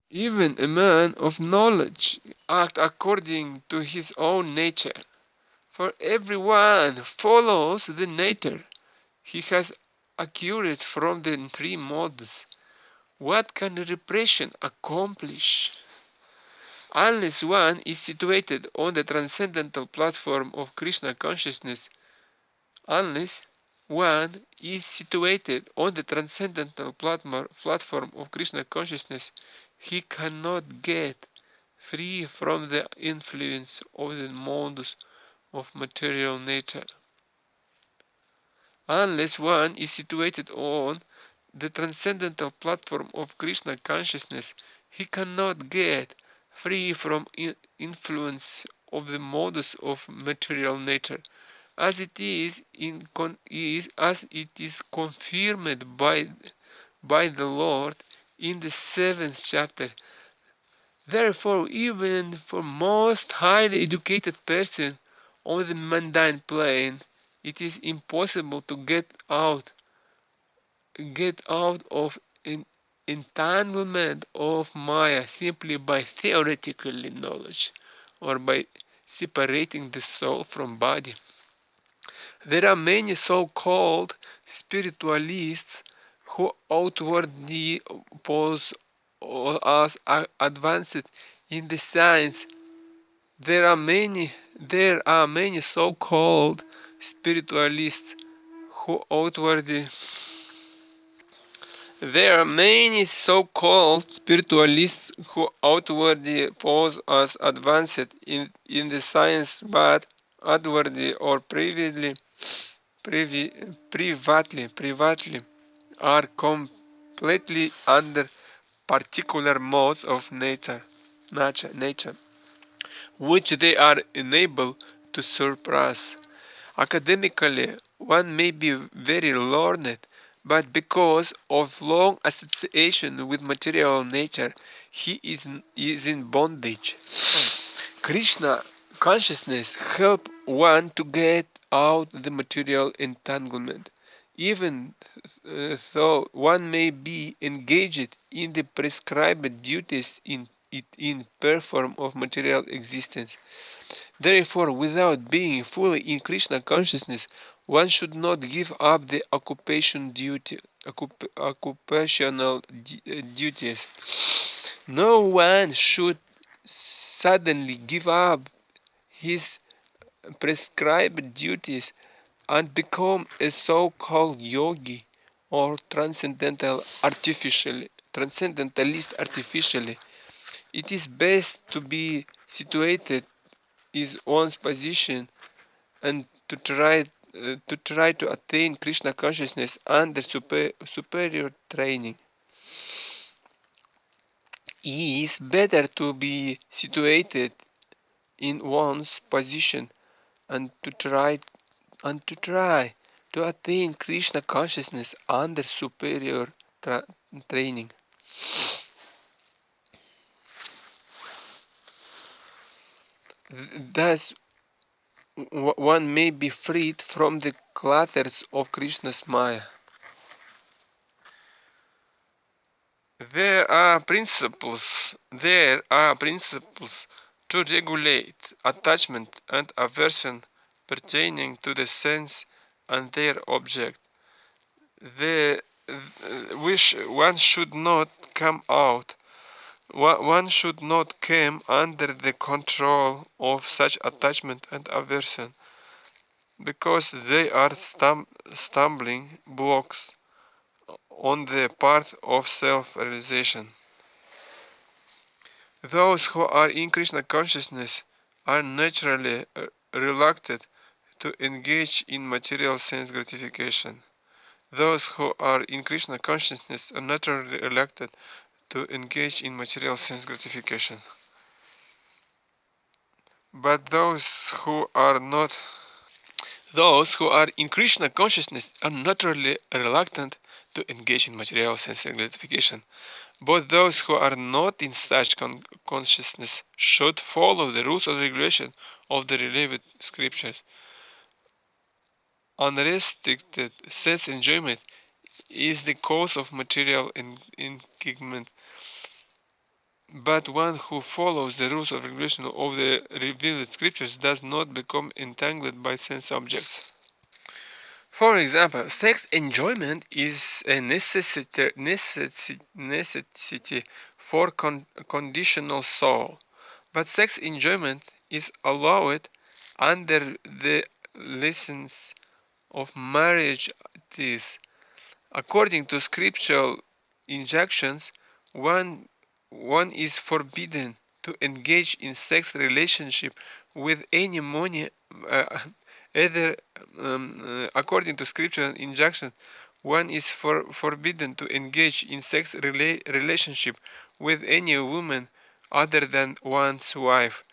Even a man of knowledge act according to his own nature. For everyone follows the nature he has acquired from the three modes. What can repression accomplish? Unless one is situated on the transcendental platform of Krishna consciousness, unless one is situated on the transcendental platform of Krishna consciousness, he cannot get free from the influence of the modes of material nature. Unless one is situated on the transcendental platform of Krishna consciousness, he cannot get free from influence of the modes of material nature, as it is confirmed by the Lord in the 7th chapter. Therefore, even for most highly educated person on the mundane plane, it is impossible to get out of an entanglement of Maya simply by theoretical knowledge or by separating the soul from body. There are many so-called spiritualists who outwardly pose as advanced in the science. There are many so-called spiritualists who outwardly There are many so-called spiritualists who outwardly pose as advanced in the science, but outwardly or privately are completely under particular modes of nature, which they are unable to surpass. Academically, one may be very learned, but because of long association with material nature, he is in bondage. Krishna consciousness helps one to get out the material entanglement. Even though one may be engaged in the prescribed duties in perform of material existence. Therefore, without being fully in Krishna consciousness, one should not give up the occupational duties. No one should suddenly give up his prescribed duties and become a so-called yogi or transcendentalist artificially. It is best to be situated is one's position and to try to attain Krishna consciousness under superior training. It is better to be situated in one's position and to try to attain Krishna consciousness under superior training. Thus, one may be freed from the clutters of Krishna's Maya. There are principles to regulate attachment and aversion pertaining to the sense and their object. The which one should not come out. One should not come under the control of such attachment and aversion, because they are stumbling blocks on the path of self-realization. Those who are in Krishna consciousness are naturally reluctant to engage in material sense gratification. Those who are in Krishna consciousness are naturally reluctant to engage in material sense gratification. But those who are in Krishna consciousness are naturally reluctant to engage in material sense gratification. But those who are not in such consciousness should follow the rules and regulation of the relevant scriptures. Unrestricted sense enjoyment is the cause of material engagement. But one who follows the rules of regulation of the revealed scriptures does not become entangled by sense objects. For example, sex enjoyment is a necessity for conditional soul, but sex enjoyment is allowed under the license of marriage. This, according to scriptural injunctions, one one is forbidden to engage in sex relationship with any money, either according to scriptural injunction, one is forbidden to engage in sex relationship with any woman other than one's wife.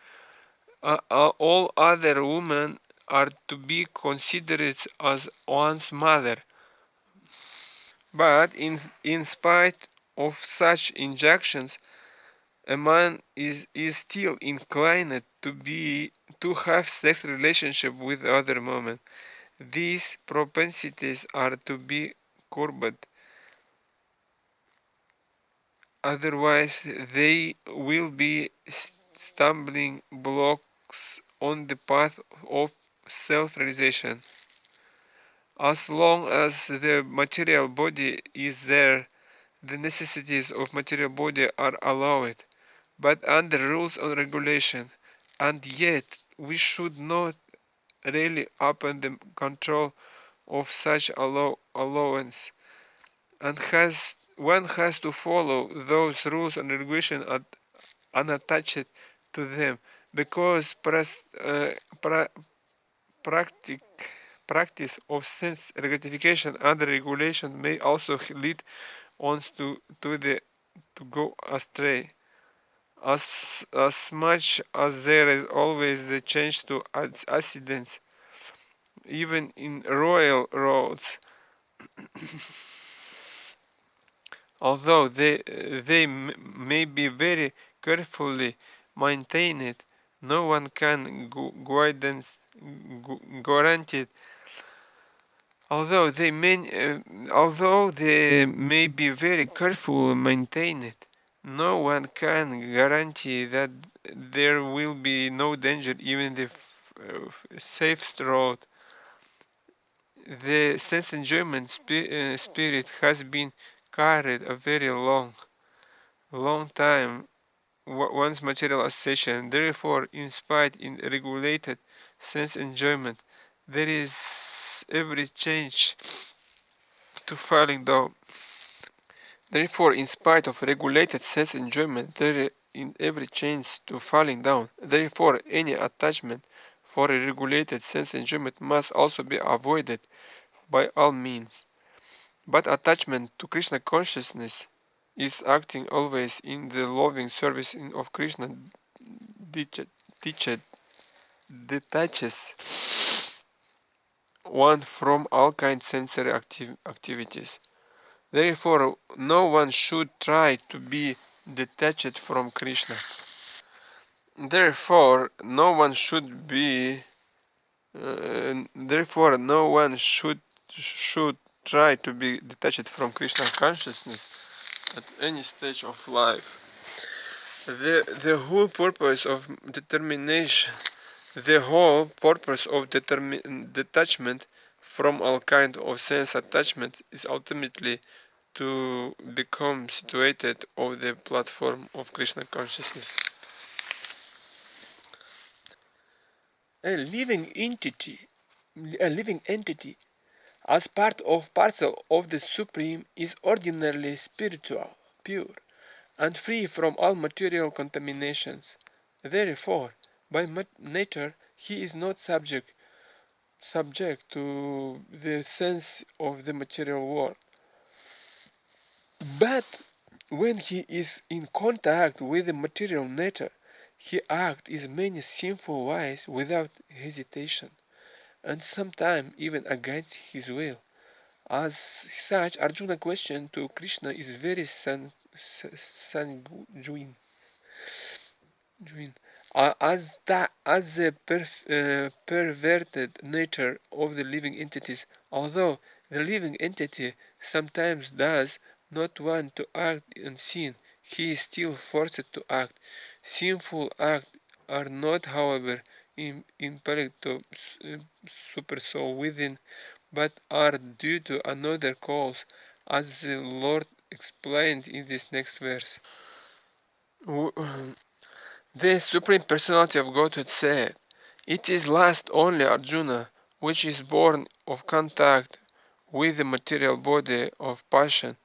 All other women are to be considered as one's mother. But in spite of such injunctions, a man is still inclined to have sex relationship with other women. These propensities are to be curbed, otherwise they will be stumbling blocks on the path of self-realization. As long as the material body is there, the necessities of material body are allowed, but under rules and regulation, and yet we should not really open the control of such allowance, and one has to follow those rules and regulations unattached to them, because practic, practice of sense gratification under regulation may also lead ons to go astray. As much as there is always the chance to accidents, even in royal roads, although they may be very carefully maintained, no one can guidance guarantee. Although they may be very carefully maintained, no one can guarantee that there will be no danger even the safest road. The sense enjoyment spirit has been carried a very long time once material association. Therefore, in spite in regulated sense enjoyment, there is every change to falling down. Therefore, in spite of regulated sense enjoyment, there is in every chance to falling down. Therefore, any attachment for a regulated sense enjoyment must also be avoided by all means. But attachment to Krishna consciousness is acting always in the loving service of Krishna teaches, detaches one from all kinds sensory activities. Therefore, no one should try to be detached from Krishna. Therefore, no one should be. Therefore, no one should try to be detached from Krishna consciousness at any stage of life. The whole purpose of determination, the whole purpose of detachment from all kind of sense attachment is ultimately to become situated on the platform of Krishna consciousness. A living entity, a living entity, as parcel of the Supreme, is ordinarily spiritual, pure, and free from all material contaminations. Therefore, by nature, he is not subject to the sense of the material world. But when he is in contact with the material nature, he acts in many sinful ways without hesitation, and sometimes even against his will. As such, Arjuna's question to Krishna is very sanguine. As the perverted nature of the living entities, although the living entity sometimes does not want to act unseen, he is still forced to act. Sinful acts are not, however, impelled to super soul within, but are due to another cause, as the Lord explained in this next verse. The Supreme Personality of Godhead said, "It is lust only, Arjuna, which is born of contact with the material body of passion,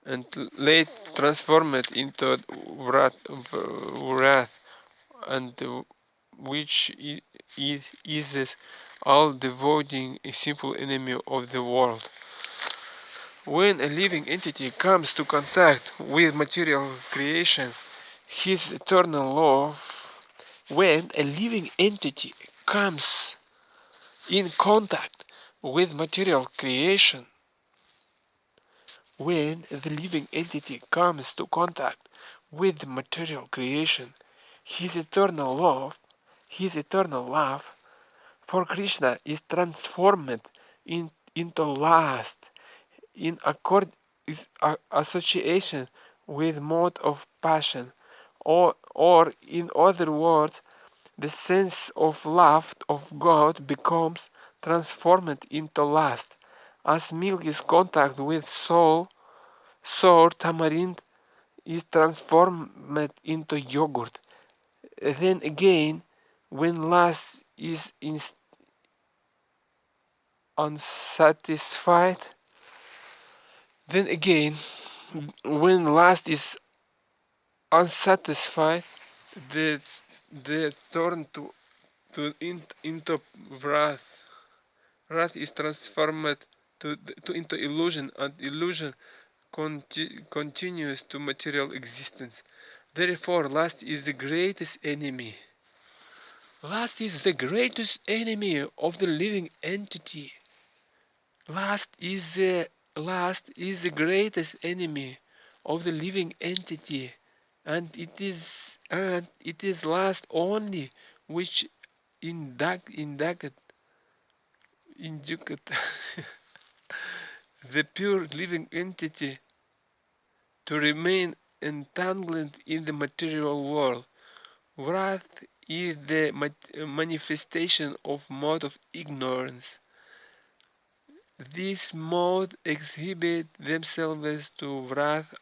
and late transformed into wrath, and which is this all devoting a simple enemy of the world." When a living entity comes to contact with material creation, his eternal law, when a living entity comes in contact with material creation, when the living entity comes to contact with the material creation, his eternal love for Krishna is transformed into lust in association with mode of passion, or in other words, the sense of love of God becomes transformed into lust, as milk is contact with sour tamarind is transformed into yogurt. Then again, when lust is unsatisfied, then again, when lust is unsatisfied, the turn into wrath. Wrath is transformed into illusion, and illusion continues to material existence. Therefore, lust is the greatest enemy. Lust is the greatest enemy of the living entity. Lust is the greatest enemy of the living entity, and it is lust only which induced the pure living entity to remain entangled in the material world. Wrath is the manifestation of mode of ignorance. These modes exhibit themselves to wrath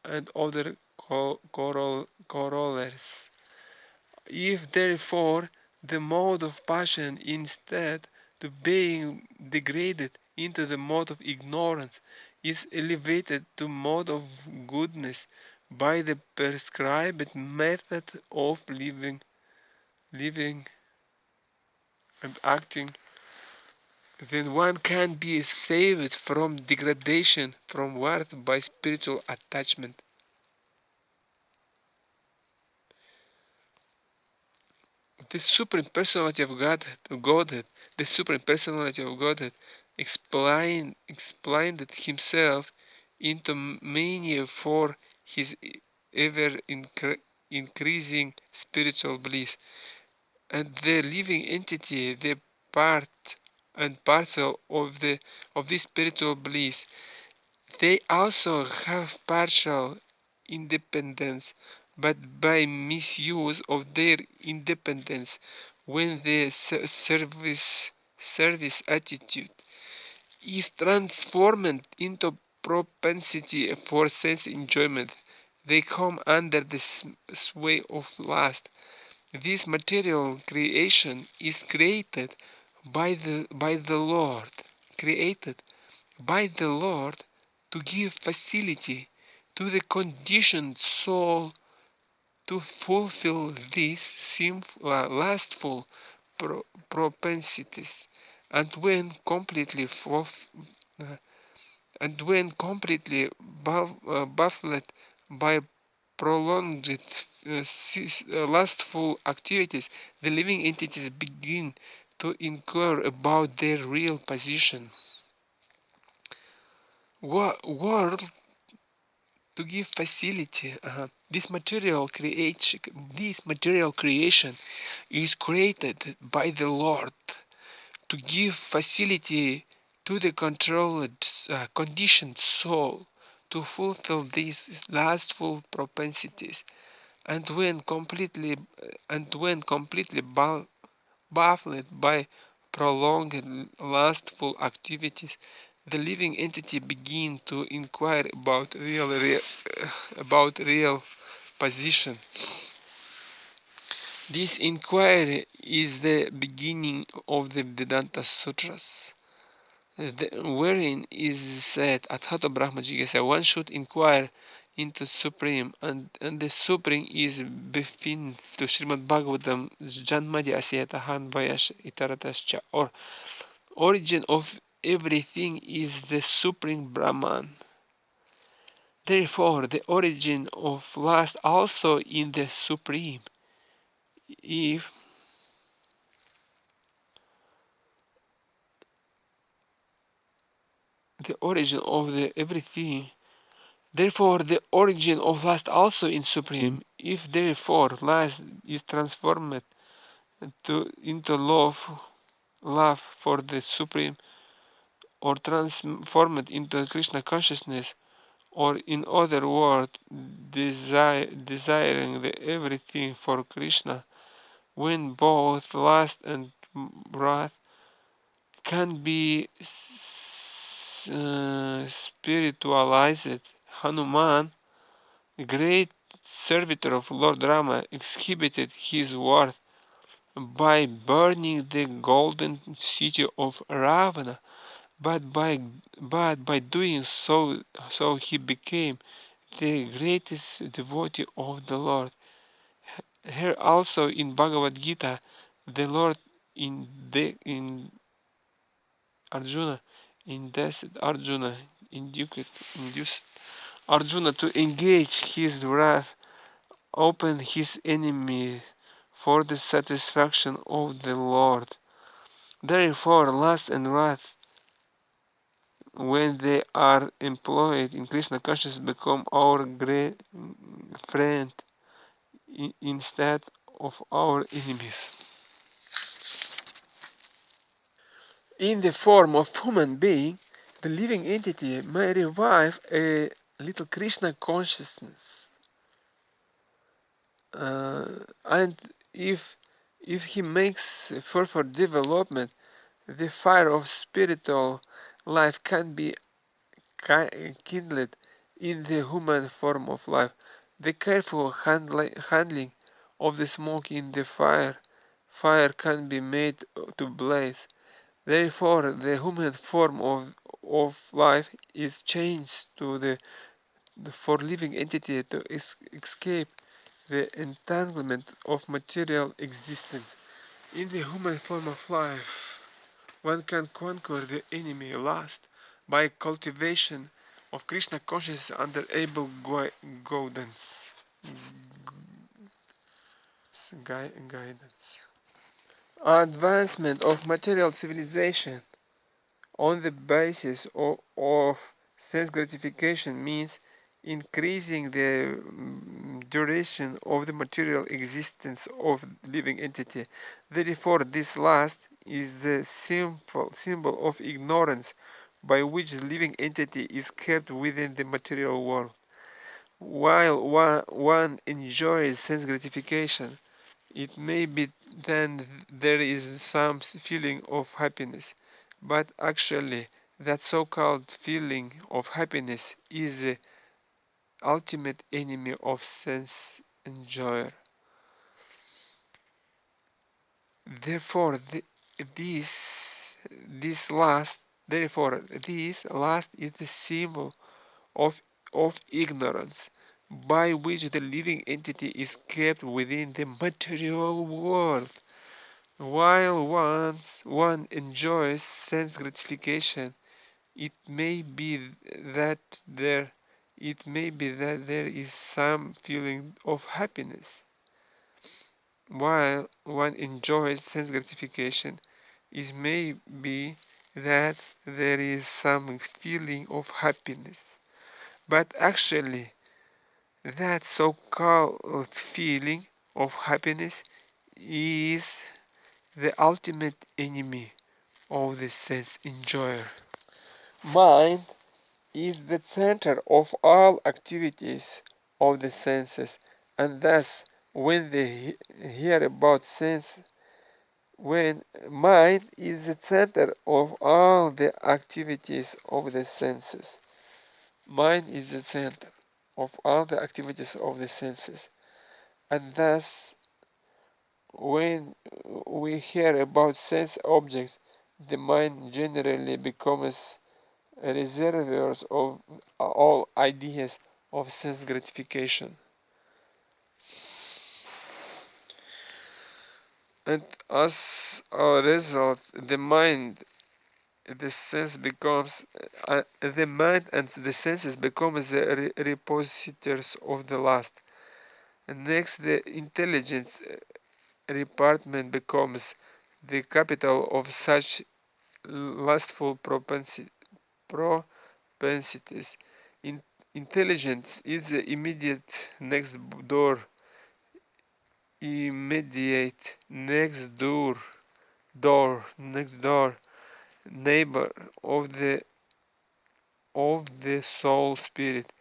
and other corollaries. If therefore the mode of passion, instead to being degraded into the mode of ignorance, is elevated to mode of goodness by the prescribed method of living and acting, then one can be saved from degradation from worth by spiritual attachment. The Supreme Personality of Godhead, the Supreme Personality of Godhead explained himself into mania for his ever increasing spiritual bliss, and the living entity, the part and parcel of this spiritual bliss, they also have partial independence, but by misuse of their independence, when the service attitude is transformed into propensity for sense enjoyment, they come under the sway of lust. This material creation is created by the Lord, created by the Lord to give facility to the conditioned soul to fulfill these lustful propensities, and when completely baffled by prolonged lustful activities, the living entities begin to inquire about their real position. World to give facility. This material creation is created by the Lord to give facility to the controlled, conditioned soul to fulfill these lustful propensities, and when completely baffled by prolonged lustful activities, the living entity begins to inquire about real position. This inquiry is the beginning of the Vedanta Sutras, wherein is said at Hatha Brahma Jigyasa, one should inquire into Supreme, and the Supreme is befined to Srimad Bhagavatam Janmadi Asyatahan Vayash Itaratascha, or origin of everything is the Supreme Brahman. Therefore, the origin of lust also in the Supreme. If the origin of the everything, therefore the origin of lust also in Supreme. If therefore lust is transformed into love for the Supreme, or transformed into Krishna consciousness, or in other words, desiring the everything for Krishna, when both lust and wrath can be spiritualized, Hanuman, the great servitor of Lord Rama, exhibited his worth by burning the golden city of Ravana, but by doing so he became the greatest devotee of the Lord. Here also in Bhagavad Gita, the Lord in Arjuna induced Arjuna to engage his wrath, open his enemy for the satisfaction of the Lord. Therefore, lust and wrath, when they are employed in Krishna consciousness, become our great friend instead of our enemies. In the form of human being, the living entity may revive a little Krishna consciousness, and if he makes further development, the fire of spiritual life can be kindled in the human form of life. The careful handling of the smoke in the fire can be made to blaze. Therefore, the human form of life is changed to the for living entity to escape the entanglement of material existence. In the human form of life, one can conquer the enemy lust by cultivation of Krishna consciousness under able guidance. Guidance. Advancement of material civilization on the basis of sense gratification means increasing the duration of the material existence of living entity. Therefore, this last is the symbol of ignorance by which the living entity is kept within the material world. While one enjoys sense gratification, it may be then there is some feeling of happiness, but actually that so-called feeling of happiness is the ultimate enemy of sense enjoyer. Therefore, this last, this last is the symbol of ignorance by which the living entity is kept within the material world. While once one enjoys sense gratification, it may be that there is some feeling of happiness. While one enjoys sense gratification, it may be that there is some feeling of happiness. But actually, that so-called feeling of happiness is the ultimate enemy of the sense enjoyer. Mind is the center of all activities of the senses, and thus when they hear about sense, when mind is the center of all the activities of the senses. Mind is the center of all the activities of the senses, and thus when we hear about sense objects, the mind generally becomes reservoirs of all ideas of sense gratification. And as a result, the mind and the senses becomes the repositories of the last. And next, the intelligence department becomes the capital of such lustful propensities. In, Intelligence is the immediate next door neighbor of the soul spirit.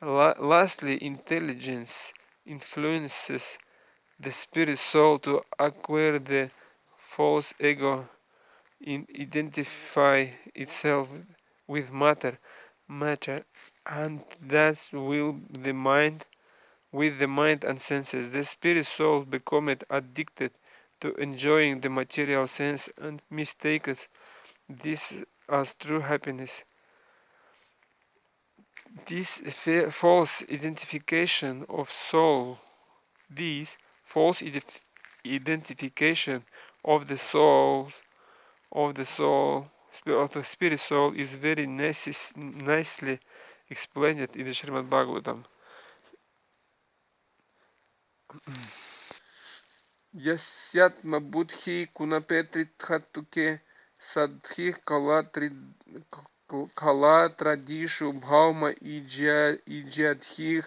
Lastly, intelligence influences the spirit soul to acquire the false ego, identify itself with matter, and thus will the mind with the mind and senses. The spirit soul becometh addicted to enjoying the material sense and mistaketh this as true happiness. This false identification of soul, this false identification of the soul, of the spirit soul is very nicely explained in the Srimad Bhagavatam. Yasyatma buddhi kunapetrithattuke sadhi kalatradishu bhauma ijadhih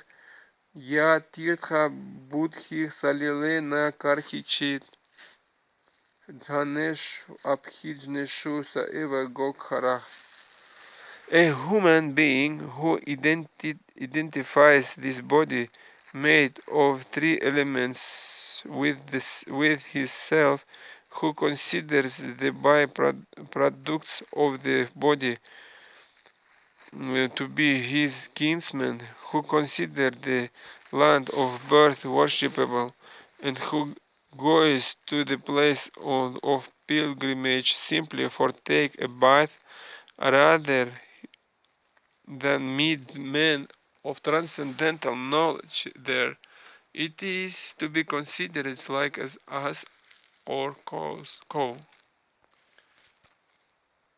ya tirtha buddhi salile na karhichit dhanesh abhijneshu saeva gokhara. A human being who identifies this body made of three elements with his self, who considers the byproducts of the body to be his kinsmen, who consider the land of birth worshipable, and who goes to the place of pilgrimage simply for take a bath rather than meet men of transcendental knowledge there, it is to be considered like as us or cow.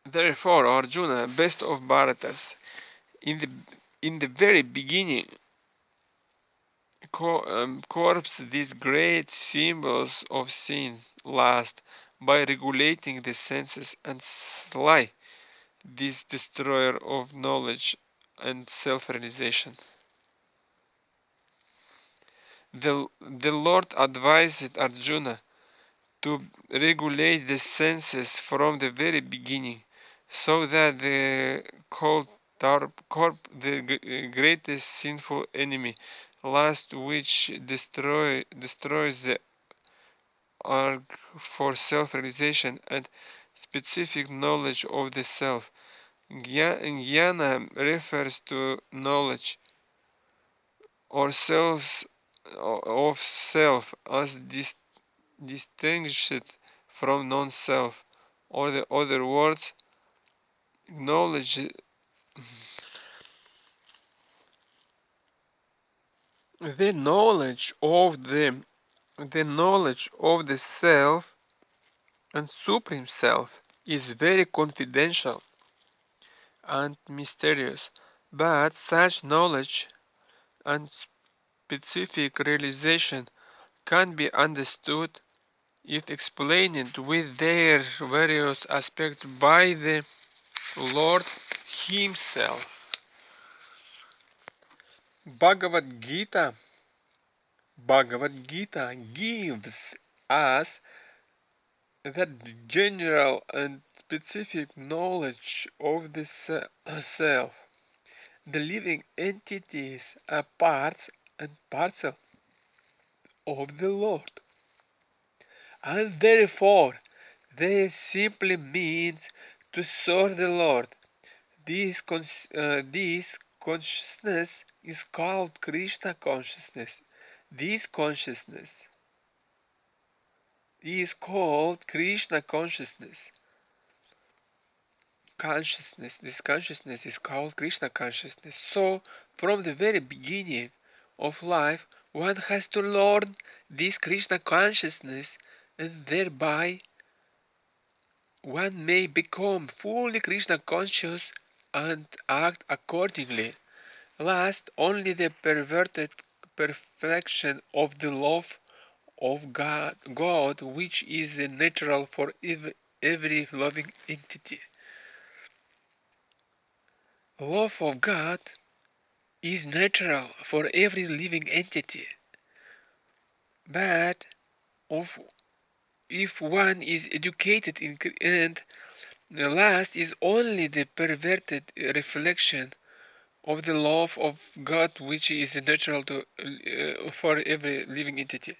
Therefore, Arjuna, best of Bharatas, in the very beginning, corps these great symbols of sin, lust, by regulating the senses, and slay this destroyer of knowledge and self-realization. The Lord advised Arjuna to regulate the senses from the very beginning, so that the greatest sinful enemy, lust, which destroys the urge for self-realization and specific knowledge of the self. Jnana refers to knowledge or selves of self as distinguished from non-self, or the other words, knowledge. The knowledge of the self and supreme self is very confidential and mysterious, but such knowledge and specific realization can be understood if explained with their various aspects by the Lord Himself. Bhagavad Gita gives us that general and specific knowledge of the self. The living entities are parts and parcel of the Lord, and therefore they simply means to serve the Lord. This consciousness is called Krishna consciousness. This consciousness is called Krishna consciousness. This consciousness is called Krishna consciousness. So, from the very beginning of life, one has to learn this Krishna consciousness, and thereby one may become fully Krishna conscious and act accordingly. Last, only the perverted perfection of the love of God, which is natural for every loving entity. Love of God is natural for every living entity, but of, if one is educated in, and the last is only the perverted reflection of the love of God, which is natural for every living entity.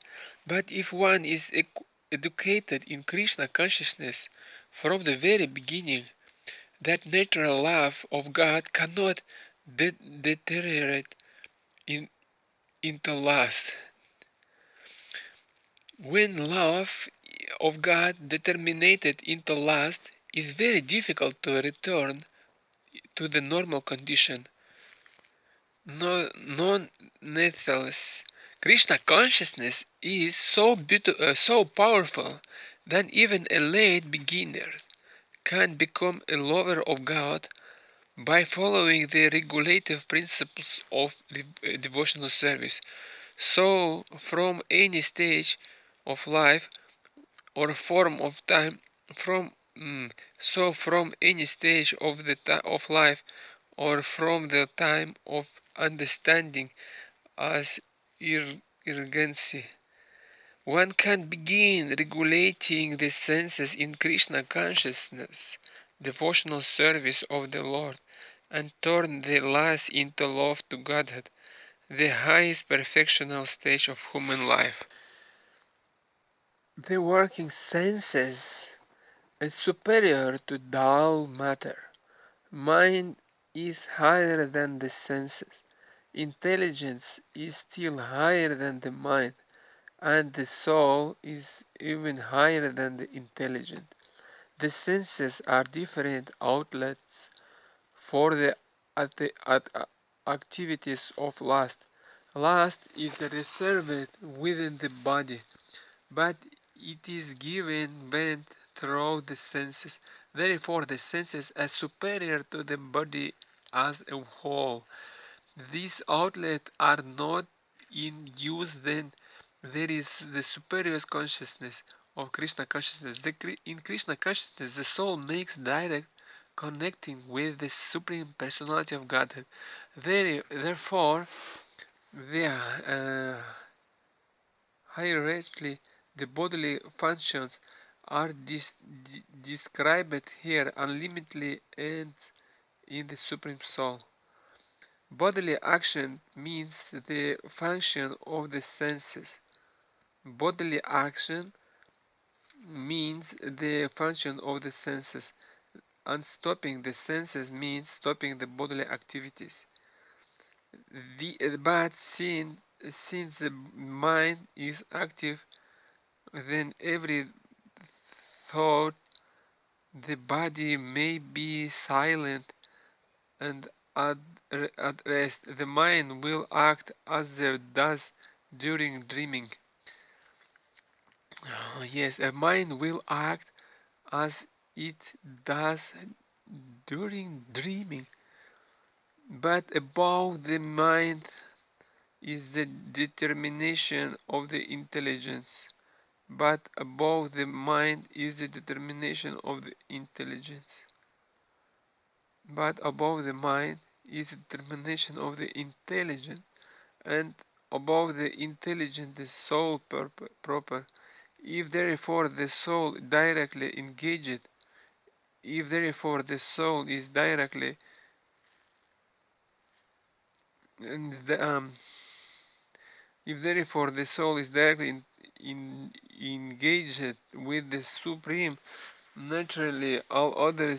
But if one is educated in Krishna consciousness from the very beginning, that natural love of God cannot deteriorate in, into lust. When love of God determinated into lust, is very difficult to return to the normal condition. No, nonetheless, Krishna consciousness is so powerful that even a late beginner can become a lover of God by following the regulative principles of devotional service. So, from any stage of life or form of time, from any stage of of life or from the time of understanding as urgency, one can begin regulating the senses in Krishna consciousness, devotional service of the Lord, and turn the lust into love to Godhead, the highest perfectional stage of human life. The working senses is superior to dull matter. Mind is higher than the senses. Intelligence is still higher than the mind, and the soul is even higher than the intelligence. The senses are different outlets for the activities of lust. Lust is reserved within the body, but it is given vent through the senses. Therefore, the senses are superior to the body as a whole. These outlets are not in use, then there is the superior consciousness of Krishna consciousness. In Krishna consciousness, the soul makes direct connecting with the Supreme Personality of Godhead. Therefore, the hierarchically, the bodily functions are described here unlimitedly and in the Supreme Soul. Bodily action means the function of the senses. Bodily action means the function of the senses, and stopping the senses means stopping the bodily activities. But since the mind is active, then every thought, the body may be silent and at rest. The mind will act as it does during dreaming. Yes, a mind will act as it does during dreaming. But above the mind is the determination of the intelligence. But above the mind is the determination of the intelligence. But above the mind is the determination of the intelligence, and above the intelligence the soul proper. If therefore the soul directly engaged, if therefore the soul is directly and if therefore the soul is directly engaged with the Supreme, naturally all other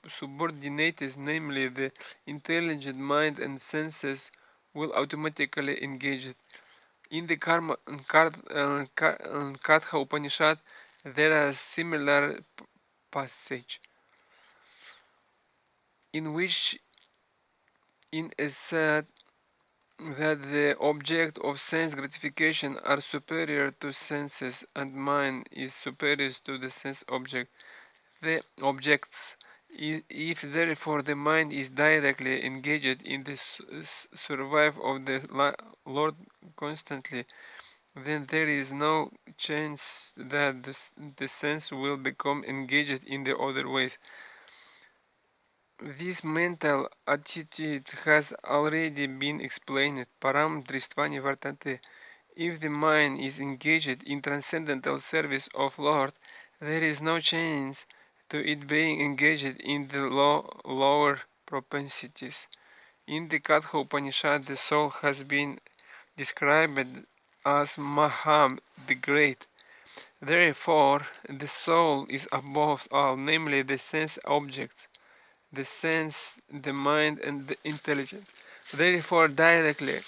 subordinates, namely the intelligent mind and senses, will automatically engage it. In the Katha Upanishad, there are similar passage in which it is said that the object of sense gratification are superior to senses and mind is superior to the sense object. The objects, if therefore the mind is directly engaged in the survival of the Lord constantly, then there is no chance that the sense will become engaged in the other ways. This mental attitude has already been explained. Param dristvani vartante. If the mind is engaged in transcendental service of Lord, there is no chance to it being engaged in the lower propensities. In the Katha Upanishad, the soul has been described as Maham, the Great. Therefore, the soul is above all, namely the sense objects, the sense, the mind, and the intelligence. Therefore, directly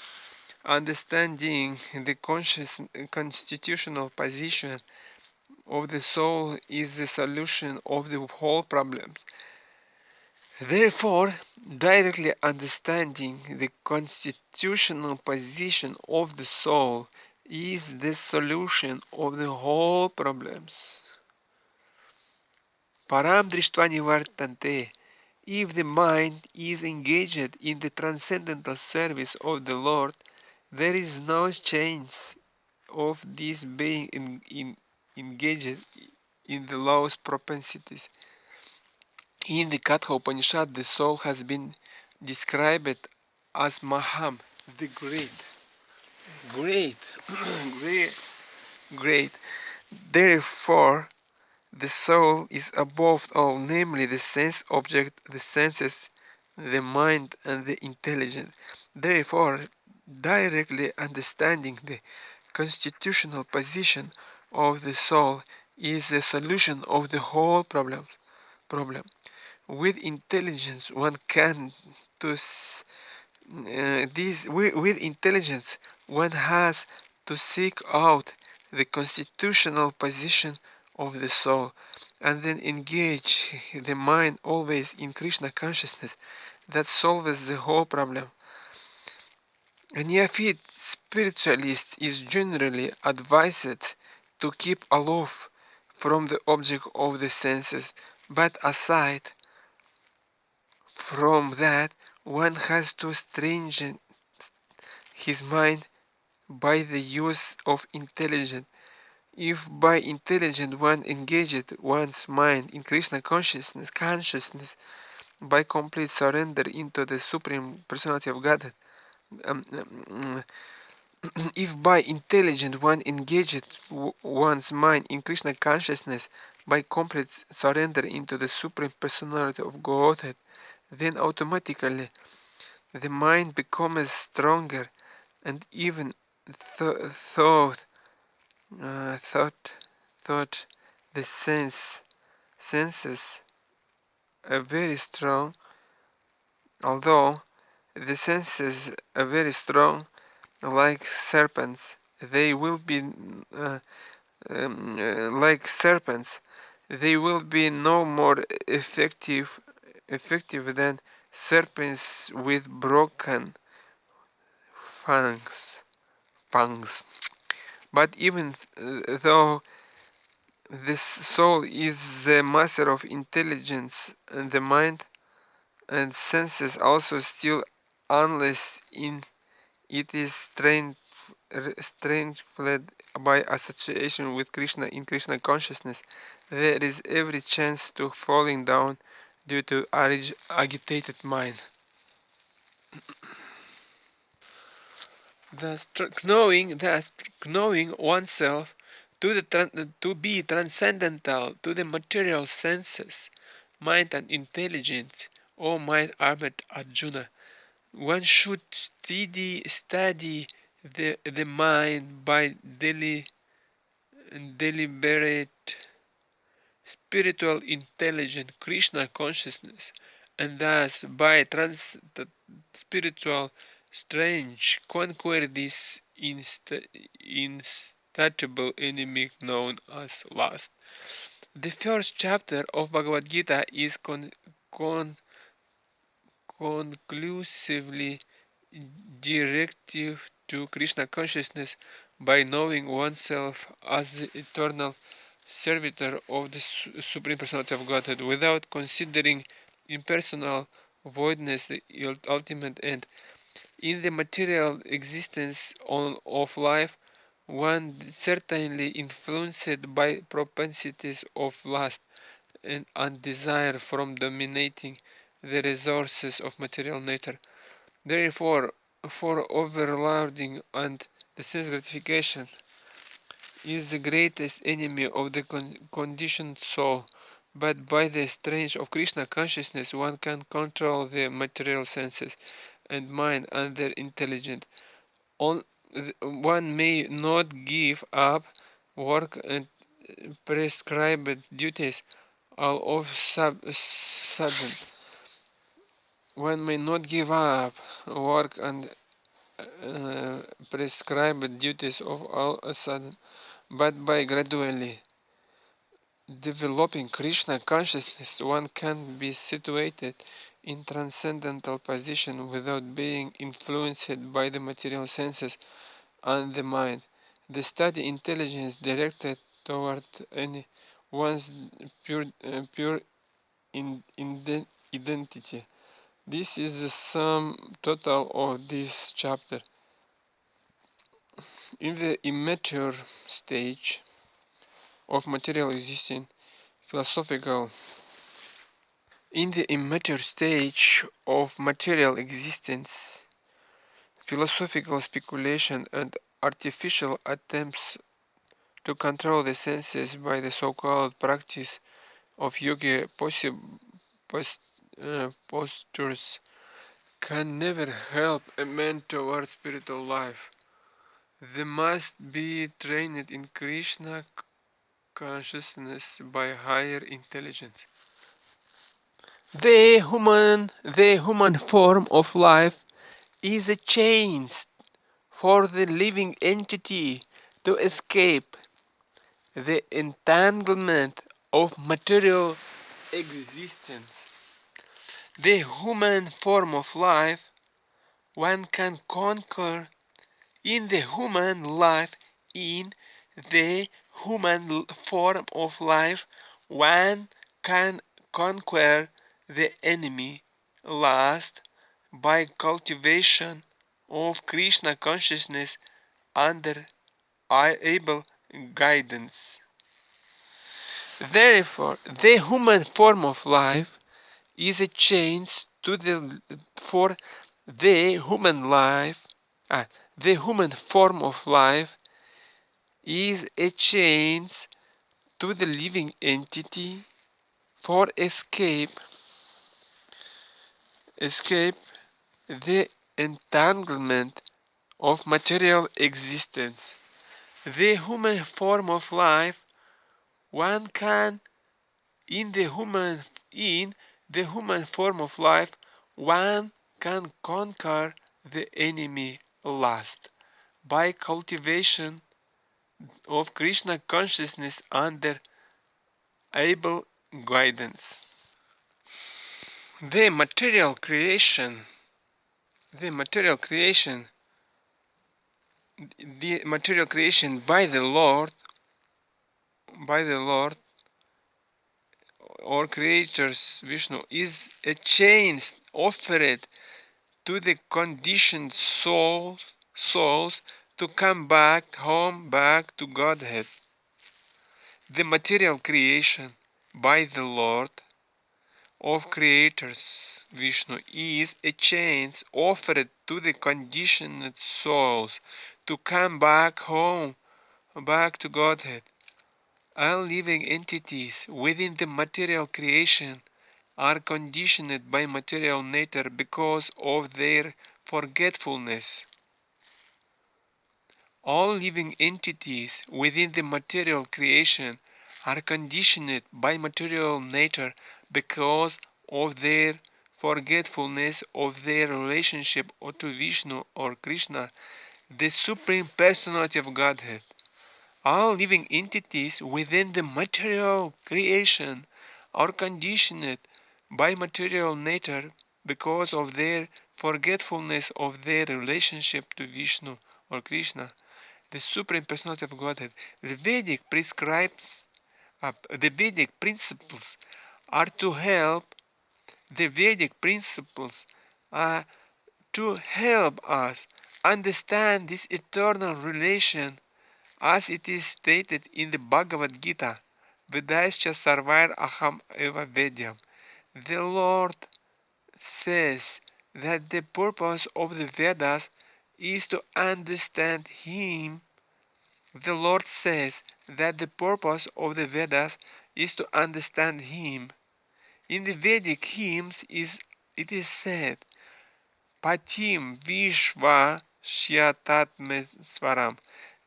understanding the conscious constitutional position of the soul is the solution of the whole problem. Therefore, directly understanding the constitutional position of the soul is the solution of the whole problems. Param dristvani vartante. If the mind is engaged in the transcendental service of the Lord, there is no chance of this being engaged in the lowest propensities. In the Katha Upanishad, the soul has been described as Maham, the great. Great, great, great. Therefore, the soul is above all, namely the sense object, the senses, the mind, and the intelligence. Therefore, directly understanding the constitutional position of the soul is the solution of the whole problem. With intelligence, one can to with intelligence, one has to seek out the constitutional position of the soul and then engage the mind always in Krishna consciousness that solves the whole problem. A neophyte spiritualist is generally advised to keep aloof from the object of the senses, but aside from that, one has to strengthen his mind by the use of intelligence. If by intelligence one engaged one's mind in Krishna consciousness by complete surrender into the Supreme Personality of Godhead, um, um, if by intelligence one engaged one's mind in Krishna consciousness by complete surrender into the Supreme Personality of Godhead, then automatically the mind becomes stronger and even thought thought thought the senses are very strong, although the senses are very strong like serpents, they will be like serpents, they will be no more effective than serpents with broken fangs. But even though the soul is the master of intelligence and the mind and senses also still, unless it is strengthened by association with Krishna in Krishna consciousness, there is every chance to falling down due to agitated mind. Thus knowing oneself to be transcendental to the material senses, mind and intelligence, O mind armed Arjuna, One should study the mind by deliberate spiritual intelligent Krishna consciousness, and thus by spiritual strength conquer this insatiable enemy known as lust. The first chapter of Bhagavad Gita is conclusively directive to Krishna consciousness by knowing oneself as the eternal servitor of the Supreme Personality of Godhead without considering impersonal voidness the ultimate end. In the material existence of life, one certainly influenced by propensities of lust and desire from dominating the resources of material nature. Therefore, for overloading and the sense gratification is the greatest enemy of the conditioned soul. But by the strength of Krishna consciousness, one can control the material senses and mind and their intelligence. One may not give up work and prescribed duties all of sudden. One may not give up work and prescribed duties of all a sudden, but by gradually developing Krishna consciousness, one can be situated in transcendental position without being influenced by the material senses and the mind. The study intelligence directed toward any one's pure identity. This is the sum total of this chapter. In the immature stage of material existence, philosophical in the immature stage of material existence, philosophical speculation and artificial attempts to control the senses by the so-called practice of yoga postures can never help a man toward spiritual life. They must be trained in Krishna consciousness by higher intelligence. The human form of life is a chance for the living entity to escape the entanglement of material existence. The human form of life one can conquer in the human life in the human form of life one can conquer the enemy lust by cultivation of Krishna consciousness under able guidance. Therefore, the human form of life is a change to the for the human life. The human form of life is a change to the living entity for escape the entanglement of material existence. The human form of life one can in the human form of life one can conquer the enemy lust by cultivation of Krishna consciousness under able guidance. The material creation, the material creation, the material creation by the Lord or creators Vishnu is a chance offered to the conditioned souls to come back home, back to Godhead. The material creation by the Lord of creators Vishnu is a chance offered to the conditioned souls to come back home, back to Godhead. All living entities within the material creation are conditioned by material nature because of their forgetfulness. All living entities within the material creation are conditioned by material nature because of their forgetfulness of their relationship to Vishnu or Krishna, the Supreme Personality of Godhead. All living entities within the material creation are conditioned by material nature because of their forgetfulness of their relationship to Vishnu or Krishna, the Supreme Personality of Godhead. The Vedic principles are to help. The Vedic principles are to help us understand this eternal relation as it is stated in the Bhagavad Gita. Vedascha sarvair aham eva vedyam. The Lord says that the purpose of the Vedas is to understand Him. The Lord says that the purpose of the Vedas is to understand Him. In the Vedic hymns it is said, Patim Vishva Shyatatmeswaram.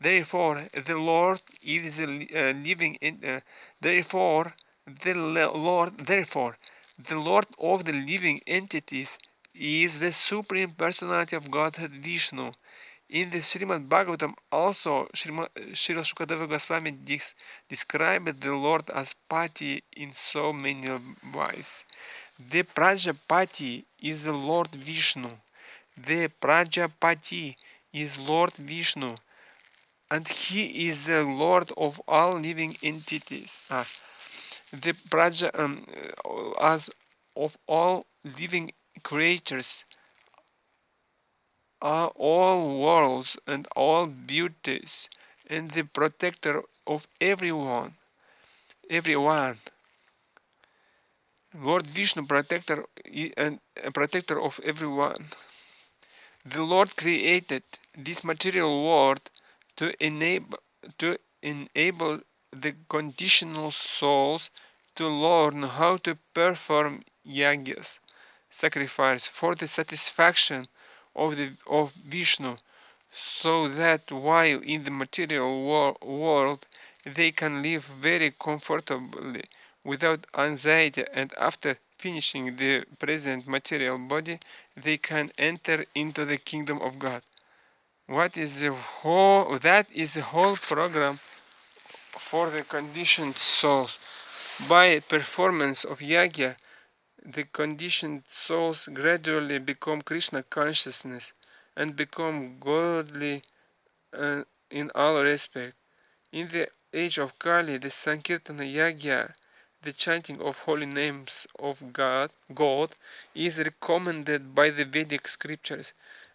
Therefore, the Lord is living in. Therefore, the Lord of the living entities is the Supreme Personality of Godhead Vishnu. In the Srimad Bhagavatam, also Srila Shukadeva Goswami described the Lord as Pati in so many ways. The Prajapati is the Lord Vishnu. The Prajapati is Lord Vishnu, and he is the Lord of all living entities. The Praja, as of all living creatures, are all worlds and all beauties, and the protector of everyone. Lord Vishnu, protector and protector of everyone. The Lord created this material world to enable the conditional souls to learn how to perform yagyas, sacrifice, for the satisfaction of Vishnu, so that while in the material world they can live very comfortably without anxiety, and after finishing the present material body they can enter into the kingdom of God. That is the whole program for the conditioned souls. By performance of yagya, the conditioned souls gradually become Krishna consciousness and become godly in all respects. In the age of Kali, the Sankirtana Yagya, the chanting of holy names of God, is recommended by the Vedic scriptures,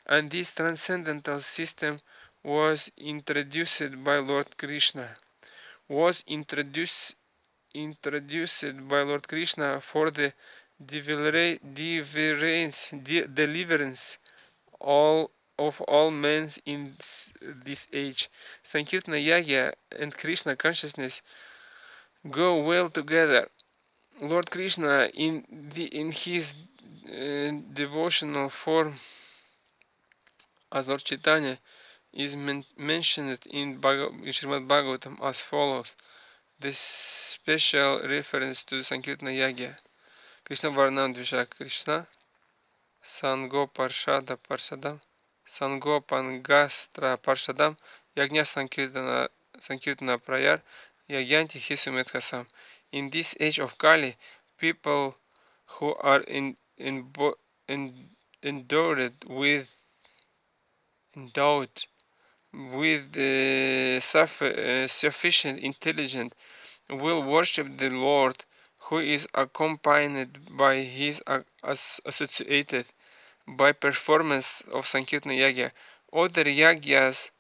and this transcendental system was introduced by Lord Krishna. For the deliverance of all men in this age. Sankirtana Yagya and Krishna consciousness go well together. Lord Krishna in his devotional form as Lord Chaitanya is mentioned in Srimad Bhagavatam as follows. This special reference to Sankirtana Yagya. Krishna Varnam Dvishak Krishna Sango Parshada Parsadam Sango Pangastra Parshadam Yagnya Sankirtana Prayar Yagyanti Hisumet. In this age of Kali, people who are endowed with sufficient intelligence will worship the Lord, who is accompanied by his associated by performance of Sankirtana Yagya. Other yagyas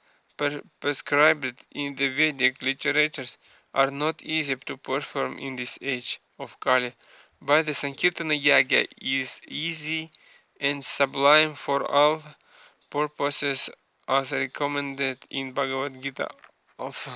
prescribed in the Vedic literatures are not easy to perform in this age of Kali, but the Sankirtana Yagya is easy and sublime for all purposes as recommended in Bhagavad Gita also.